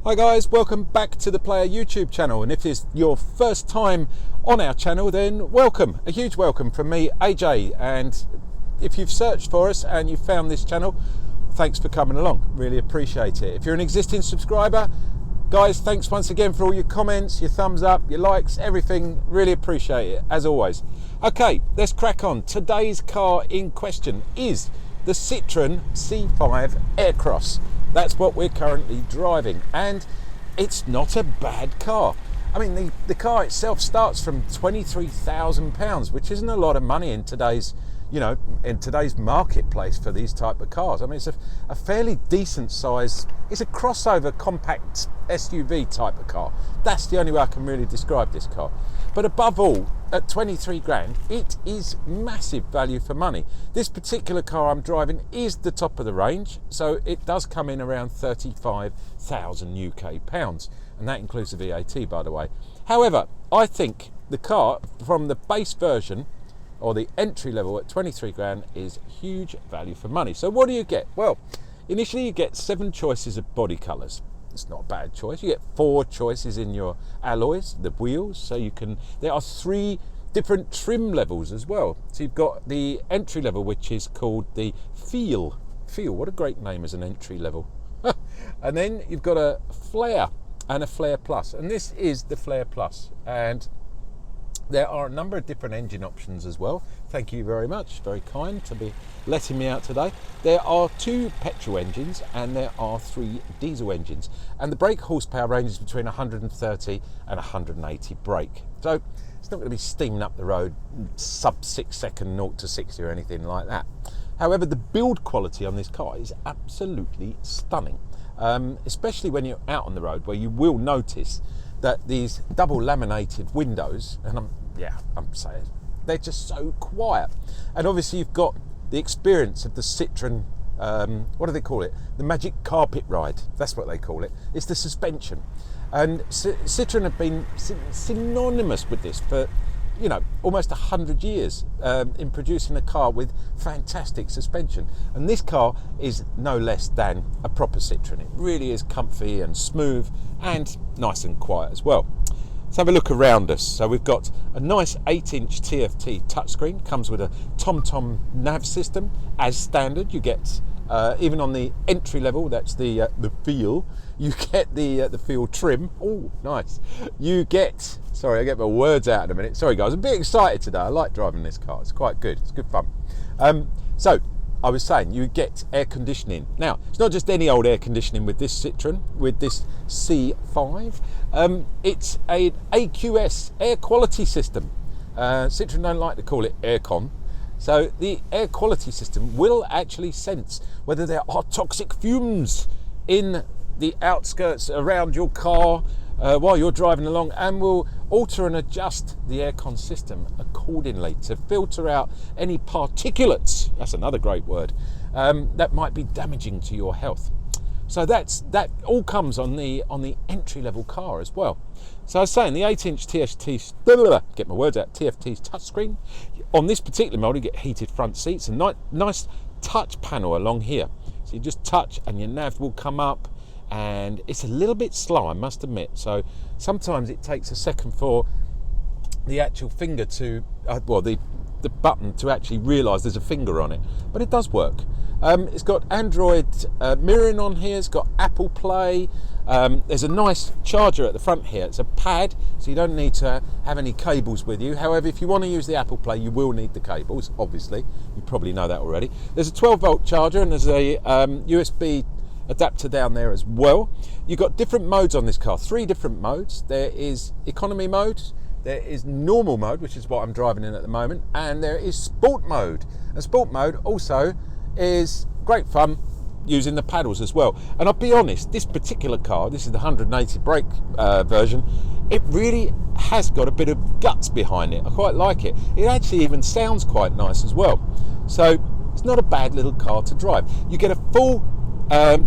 Hi guys, welcome back to the Player YouTube channel, and if it's your first time on our channel, then welcome, a huge welcome from me, AJ. And if you've searched for us and you've found this channel, thanks for coming along, really appreciate it. If you're an existing subscriber, guys, thanks once again for all your comments, your thumbs up, your likes, everything, really appreciate it as always. Okay, let's crack on. Today's car in question is the Citroen C5 Aircross. That's what we're currently driving, and it's not a bad car. I mean, the car itself starts from £23,000, which isn't a lot of money in today's, in today's marketplace for these type of cars. I mean, it's a fairly decent size. It's a crossover compact SUV type of car. That's the only way I can really describe this car. But above all, at 23 grand, it is massive value for money. This particular car I'm driving is the top of the range, so it does come in around 35,000 UK pounds, and that includes the VAT, by the way. However, I think the car from the base version or the entry level at 23 grand is huge value for money. So what do you get? Well, initially you get 7 choices of body colours. It's not a bad choice. You get 4 choices in your alloys, the wheels, so there are 3 different trim levels as well. So you've got the entry level, which is called the Feel, what a great name as an entry level. And then you've got a Flare and a Flare Plus, and this is the Flare Plus, and there are a number of different engine options as well. Thank you very much, very kind to be letting me out today. There are 2 petrol engines and there are 3 diesel engines, and the brake horsepower ranges between 130 and 180 brake. So it's not going to be steaming up the road sub 6 second 0 to 60 or anything like that. However, the build quality on this car is absolutely stunning, especially when you're out on the road, where you will notice that these double laminated windows, and I'm saying they're just so quiet. And obviously you've got the experience of the Citroen, what do they call it? The magic carpet ride, that's what they call it. It's the suspension. And Citroen have been synonymous with this for, almost 100 years in producing a car with fantastic suspension. And this car is no less than a proper Citroen. It really is comfy and smooth and nice and quiet as well. Let's have a look around us. So we've got a nice 8-inch TFT touchscreen, comes with a TomTom nav system as standard. You get, even on the entry level, that's the Feel, you get the Feel trim. Oh, nice. You get, sorry, I get my words out in a minute. Sorry guys, I'm a bit excited today. I like driving this car, it's quite good, it's good fun. So I was saying, you get air conditioning. Now, it's not just any old air conditioning with this Citroen, with this C5. It's an AQS, air quality system. Citroen don't like to call it aircon. So the air quality system will actually sense whether there are toxic fumes in the outskirts around your car while you're driving along, and will alter and adjust the aircon system accordingly to filter out any particulates, that's another great word, that might be damaging to your health. So that all comes on the entry level car as well. So I was saying, the 8-inch TFT's touchscreen. On this particular model, you get heated front seats, and nice touch panel along here. So you just touch and your nav will come up, and it's a little bit slow, I must admit. So sometimes it takes a second for the actual finger to, the button to actually realise there's a finger on it, but it does work. It's got Android mirroring on here, it's got Apple Play, there's a nice charger at the front here. It's a pad, so you don't need to have any cables with you. However, if you want to use the Apple Play, you will need the cables, obviously. You probably know that already. There's a 12-volt charger, and there's a USB adapter down there as well. You've got different modes on this car, 3 different modes. There is economy mode, there is normal mode, which is what I'm driving in at the moment, and there is sport mode. And sport mode also is great fun using the paddles as well. And I'll be honest, this particular car, this is the 180 brake version, it really has got a bit of guts behind it. I quite like it. It actually even sounds quite nice as well. So it's not a bad little car to drive. You get a full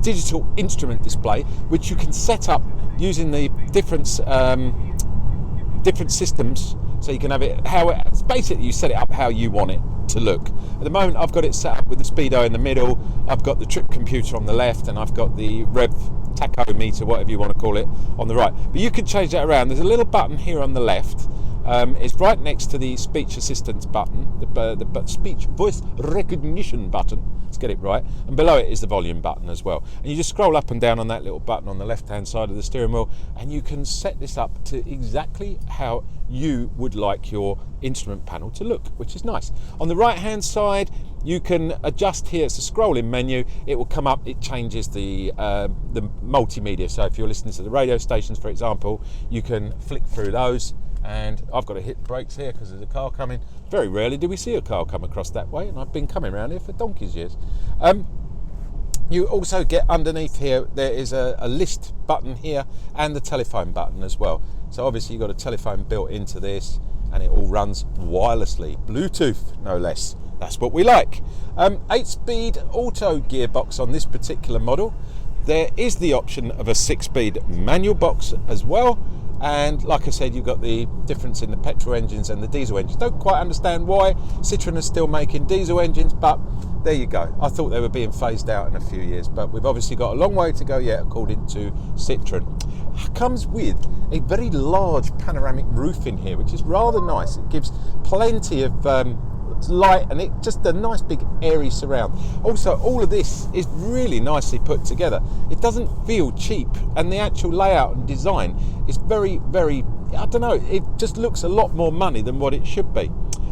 digital instrument display, which you can set up using the different systems, so you can have it basically you set it up how you want it to look. At the moment I've got it set up with the speedo in the middle, I've got the trip computer on the left, and I've got the rev tachometer, whatever you want to call it, on the right. But you can change that around. There's a little button here on the left. It's right next to the speech assistance button, the speech voice recognition button. Let's get it right. And below it is the volume button as well. And you just scroll up and down on that little button on the left-hand side of the steering wheel, and you can set this up to exactly how you would like your instrument panel to look, which is nice. On the right-hand side, you can adjust here. It's a scrolling menu. It will come up. It changes the multimedia. So if you're listening to the radio stations, for example, you can flick through those. And I've got to hit the brakes here because there's a car coming. Very rarely do we see a car come across that way, and I've been coming around here for donkey's years. You also get underneath here, there is a list button here and the telephone button as well. So obviously you've got a telephone built into this, and it all runs wirelessly, Bluetooth no less. That's what we like. 8-speed auto gearbox on this particular model. There is the option of a 6-speed manual box as well. And like I said, you've got the difference in the petrol engines and the diesel engines. Don't quite understand why Citroen is still making diesel engines, but there you go. I thought they were being phased out in a few years, but we've obviously got a long way to go yet, according to Citroen. It comes with a very large panoramic roof in here, which is rather nice. It gives plenty of light, and it just a nice big airy surround. Also, all of this is really nicely put together. It doesn't feel cheap, and the actual layout and design is very, very, I don't know, it just looks a lot more money than what it should be.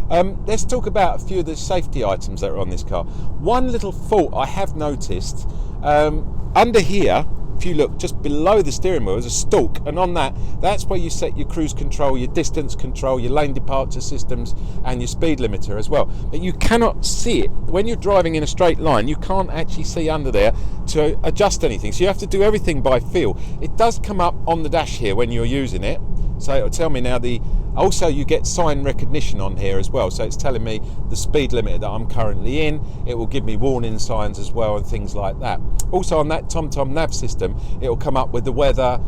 Let's talk about a few of the safety items that are on this car. One little fault I have noticed, under here, if you look just below the steering wheel, there's a stalk, and on that's where you set your cruise control, your distance control, your lane departure systems, and your speed limiter as well. But you cannot see it. When you're driving in a straight line, you can't actually see under there to adjust anything. So you have to do everything by feel. It does come up on the dash here when you're using it. So it'll tell me now also you get sign recognition on here as well. So it's telling me the speed limit that I'm currently in. It will give me warning signs as well and things like that. Also on that TomTom nav system, it will come up with the weather,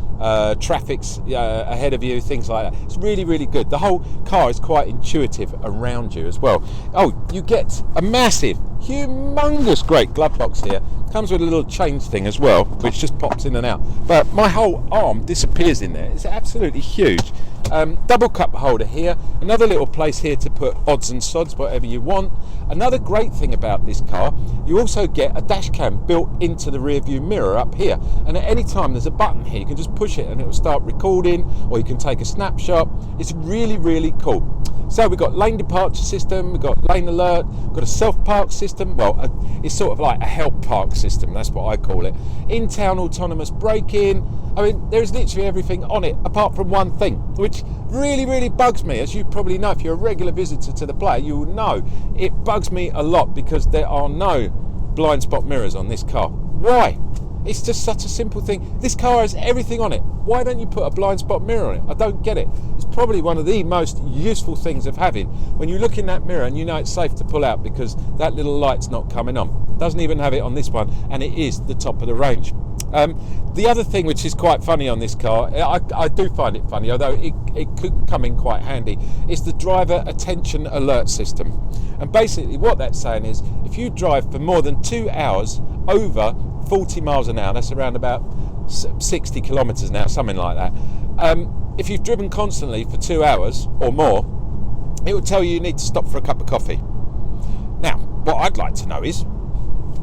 traffic's ahead of you, things like that. It's really, really good. The whole car is quite intuitive around you as well. Oh, you get a massive, humongous great Glovebox here. Comes with a little change thing as well, which just pops in and out. But my whole arm disappears in there. It's absolutely huge. Double cup holder here. Another little place here to put odds and sods, whatever you want. Another great thing about this car, you also get a dash cam built into the rear view mirror up here. And at any time there's a button here, you can just push it and it will start recording, or you can take a snapshot. It's really, really cool. So we've got lane departure system, we've got lane alert, we've got a self-park system. Well, it's sort of like a help park system, that's what I call it. In-town autonomous braking. I mean, there's literally everything on it, apart from one thing, which really, really bugs me. As you probably know, if you're a regular visitor to the player, you will know it bugs me a lot because there are no blind spot mirrors on this car. Why? It's just such a simple thing. This car has everything on it. Why don't you put a blind spot mirror on it? I don't get it. It's probably one of the most useful things of having. When you look in that mirror and you know it's safe to pull out because that little light's not coming on. Doesn't even have it on this one, and it is the top of the range. The other thing which is quite funny on this car, I do find it funny, although it could come in quite handy, is the driver attention alert system. And basically what that's saying is, if you drive for more than 2 hours over 40 miles an hour, that's around about 60 kilometers an hour, something like that. If you've driven constantly for 2 hours or more, it will tell you need to stop for a cup of coffee. Now, what I'd like to know is,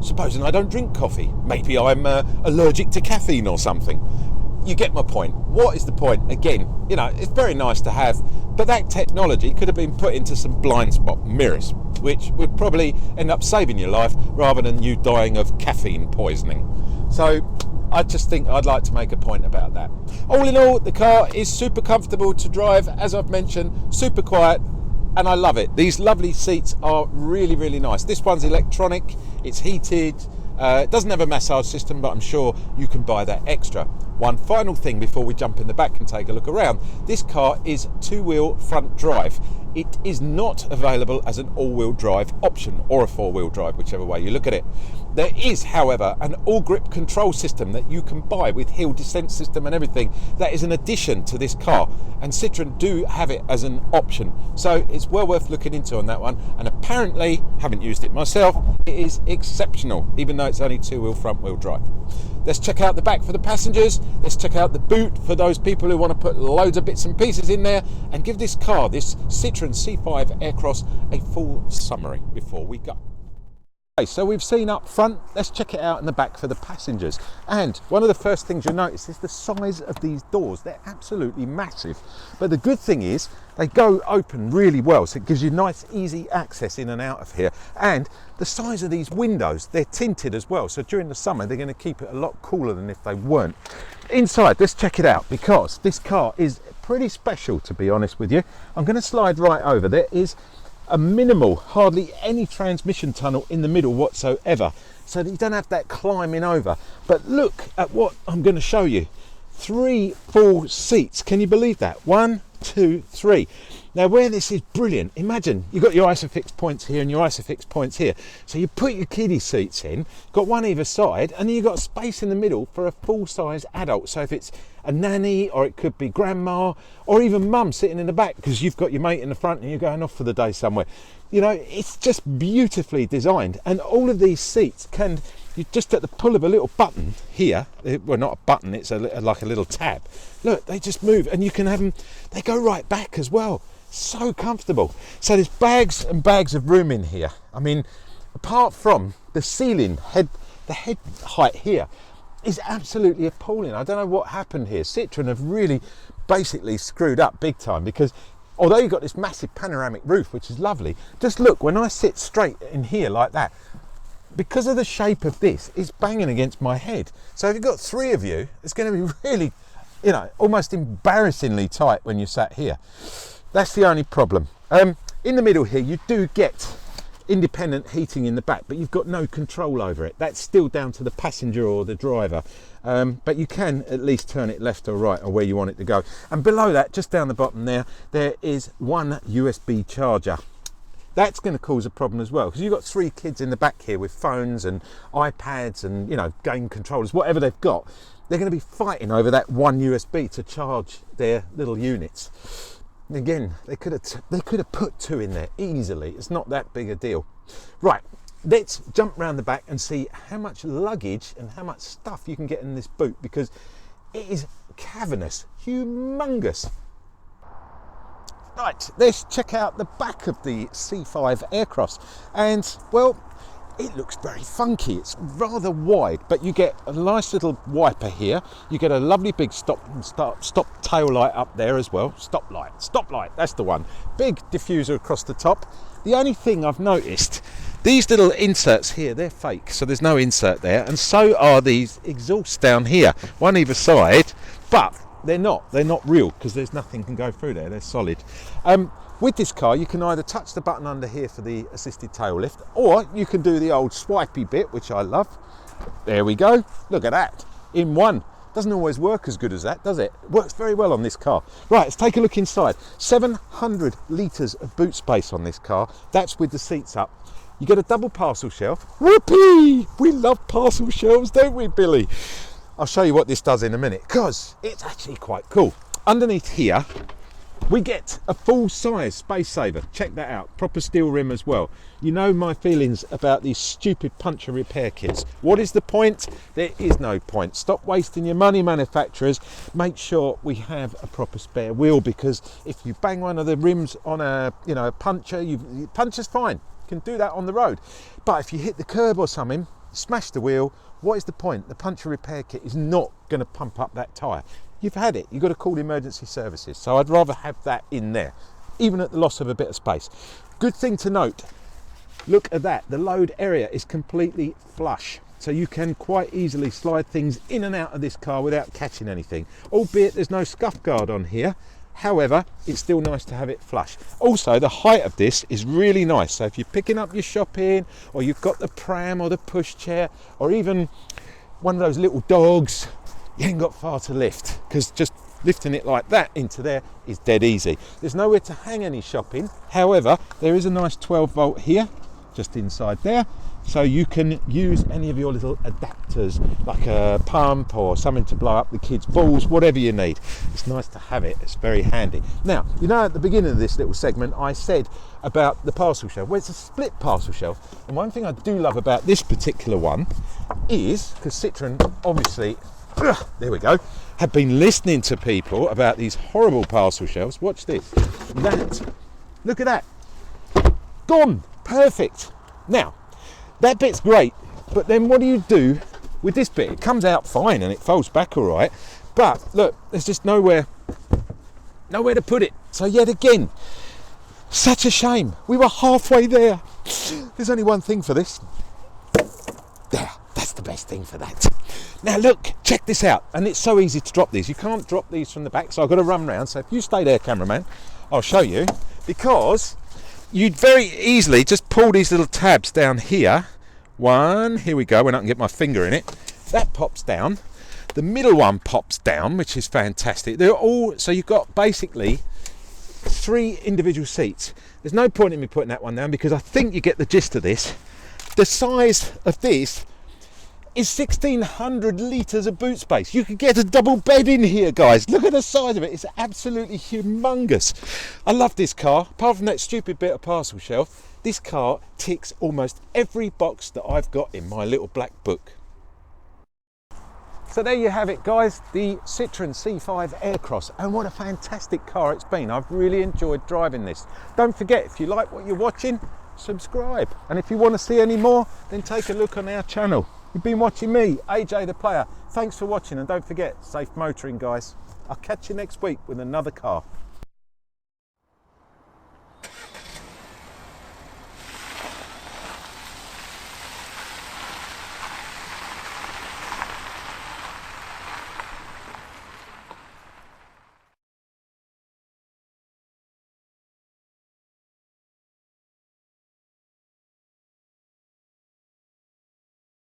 supposing I don't drink coffee, maybe I'm allergic to caffeine or something. You get my point. What is the point? Again, you know, it's very nice to have, but that technology could have been put into some blind spot mirrors, which would probably end up saving your life rather than you dying of caffeine poisoning. So I just think I'd like to make a point about that. All in all, the car is super comfortable to drive, as I've mentioned, super quiet, and I love it. These lovely seats are really, really nice. This one's electronic, it's heated, it doesn't have a massage system, but I'm sure you can buy that extra. One final thing before we jump in the back and take a look around. This car is two-wheel front drive. it is not available as an all-wheel drive option or a four-wheel drive, whichever way you look at it. There is, however, an all-grip control system that you can buy with hill descent system and everything. That is an addition to this car, and Citroen do have it as an option, so it's well worth looking into on that one. And apparently, haven't used it myself, it is exceptional, even though it's only two-wheel front-wheel drive. Let's check out the back for the passengers. Let's check out the boot for those people who want to put loads of bits and pieces in there, and give this car, this Citroen C5 Aircross, a full summary before we go. Okay, so we've seen up front, let's check it out in the back for the passengers. And one of the first things you'll notice is the size of these doors. They're absolutely massive. But the good thing is they go open really well, so it gives you nice easy access in and out of here. And the size of these windows, they're tinted as well, so during the summer they're going to keep it a lot cooler than if they weren't. Inside, let's check it out, because this car is pretty special, to be honest with you. I'm going to slide right over. There is a minimal, hardly any transmission tunnel in the middle whatsoever, so that you don't have that climbing over. But look at what I'm going to show you. 3 full seats. Can you believe that? 1, 2, 3. Now, where this is brilliant, imagine you've got your isofix points here and your isofix points here. So you put your kiddie seats in, got one either side, and then you've got space in the middle for a full-size adult. So if it's a nanny, or it could be grandma, or even mum sitting in the back because you've got your mate in the front and you're going off for the day somewhere. You know, it's just beautifully designed, and all of these seats can, you just at the pull of a little button here, well, not a button, it's like a little tab. Look, they just move, and you can have them, they go right back as well. So comfortable. So there's bags and bags of room in here. I mean, apart from the ceiling, the head height here is absolutely appalling. I don't know what happened here. Citroen have really basically screwed up big time, because although you've got this massive panoramic roof, which is lovely, just look, when I sit straight in here like that, because of the shape of this, it's banging against my head. So if you've got 3 of you, it's going to be really, you know, almost embarrassingly tight when you sat here. That's the only problem. In the middle here, you do get independent heating in the back, but you've got no control over it. That's still down to the passenger or the driver, but you can at least turn it left or right, or where you want it to go. And below that, just down the bottom there is one USB charger. That's going to cause a problem as well, because you've got 3 kids in the back here with phones and iPads and, you know, game controllers, whatever they've got. They're going to be fighting over that one USB to charge their little units. Again, they could have put 2 in there easily. It's not that big a deal. Right, let's jump around the back and see how much luggage and how much stuff you can get in this boot, because it is cavernous, humongous. Right, let's check out the back of the C5 Aircross, and well, it looks very funky. It's rather wide, but you get a nice little wiper here. You get a lovely big stop tail light up there as well. Stop light, that's the one. Big diffuser across the top. The only thing I've noticed, these little inserts here, they're fake, so there's no insert there, and so are these exhausts down here, one either side, but they're not real, because there's nothing can go through there, they're solid. With this car, you can either touch the button under here for the assisted tail lift, or you can do the old swipey bit, which I love. There we go. Look at that. In one. Doesn't always work as good as that, does it? It works very well on this car. Right, let's take a look inside. 700 litres of boot space on this car. That's with the seats up. You get a double parcel shelf. Whoopee! We love parcel shelves, don't we, Billy? I'll show you what this does in a minute, because it's actually quite cool. Underneath here, we get a full-size space saver. Check that out. Proper steel rim as well. You know my feelings about these stupid puncture repair kits. What is the point? There is no point. Stop wasting your money, manufacturers. Make sure we have a proper spare wheel, because if you bang one of the rims on a puncture, puncture's fine. You can do that on the road. But if you hit the curb or something, smash the wheel, what is the point? The puncture repair kit is not going to pump up that tyre. You've had it, you've got to call emergency services. So I'd rather have that in there, even at the loss of a bit of space. Good thing to note, look at that, the load area is completely flush. So you can quite easily slide things in and out of this car without catching anything. Albeit there's no scuff guard on here. However, it's still nice to have it flush. Also, the height of this is really nice. So if you're picking up your shopping, or you've got the pram or the push chair, or even one of those little dogs, you ain't got far to lift, because just lifting it like that into there is dead easy. There's nowhere to hang any shopping. However, there is a nice 12 volt here, just inside there. So you can use any of your little adapters, like a pump or something to blow up the kids' balls, whatever you need. It's nice to have it, it's very handy. Now, you know, at the beginning of this little segment, I said about the parcel shelf. Well, it's a split parcel shelf. And one thing I do love about this particular one is, because Citroen obviously, there we go, have been listening to people about these horrible parcel shelves. Watch this. That, look at that. Gone. Perfect. Now, that bit's great, but then what do you do with this bit? It comes out fine and it folds back all right, but look, there's just nowhere to put it. So yet again, such a shame. We were halfway there. There's only one thing for this. There, that's the best thing for that. Now look, check this out. And it's so easy to drop these. You can't drop these from the back, so I've got to run round. So if you stay there, cameraman, I'll show you, because you'd very easily just pull these little tabs down here. One, here we go, when I can get my finger in it. That pops down. The middle one pops down, which is fantastic. They're all, so you've got basically 3 individual seats. There's no point in me putting that one down because I think you get the gist of this. The size of this is 1,600 litres of boot space. You could get a double bed in here, guys. Look at the size of it. It's absolutely humongous. I love this car. Apart from that stupid bit of parcel shelf, this car ticks almost every box that I've got in my little black book. So there you have it, guys, the Citroen C5 Aircross, and what a fantastic car it's been. I've really enjoyed driving this. Don't forget, if you like what you're watching, subscribe, and if you want to see any more, then take a look on our channel. You've been watching me, AJ the Player. Thanks for watching, and don't forget, safe motoring, guys. I'll catch you next week with another car.